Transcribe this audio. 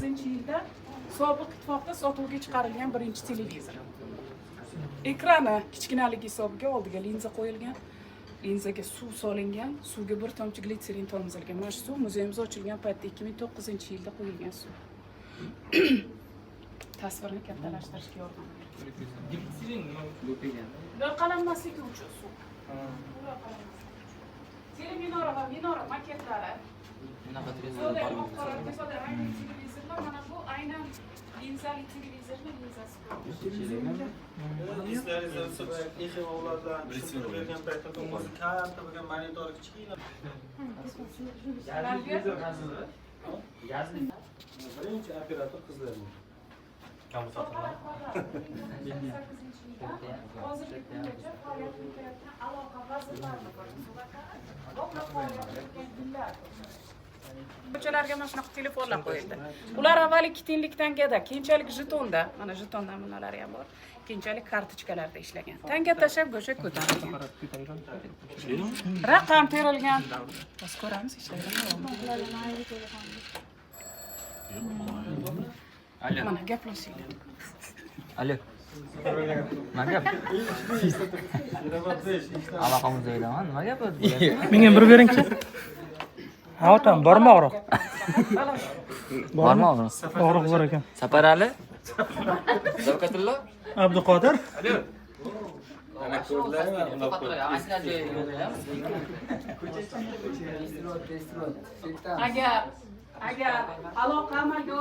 2009-yilda sobiq ittifoqda sotuvga chiqarilgan birinchi televizor. Ekrani kichkinaligi hisobiga oldiga linza qo'yilgan. Linzaga suv solingan, suvga bir tomchi glitserin tomizilgan. Mana shu suv muzeyimiz ochilgan paytda 2009-yilda qo'yilgan suv. Tasvirni kattalashtirishga yordam beradi. Glitserin nima uchun o'qigan? Loyqalanmasligi uchun suv. Teleminora va minora maketlari. Bunaqa televizor bormi? Mana bu aynan linzali televizorning linzasi. Birinchi operator qizlarning. Hozirgi kungacha faoliyat yuritayotgan aloqa vazirlarini ko'chalarga mana shunaqa telefonlar qo'yildi. Ular avval 2 tiyinlikdan gada, keyinchalik jetonda, mana jeton namunalari ham bor. Keyinchalik kartochkalarda ishlagan. Tanga tashab go'sha ko'tarilgan. Raqam terilgan. Biz ko'ramiz ishlaydi. Mana gaplashinglar. Alo. Nima gap? Aloqamiz joyidaman. Nima gap o'zi? Menga bir bering-chi. Ha, otam, bormi og'riq? Bormi og'riq? Og'riq bor ekan. Saparali? Zavkatullo? Abduqodir? Alo. Agar aloqa amalga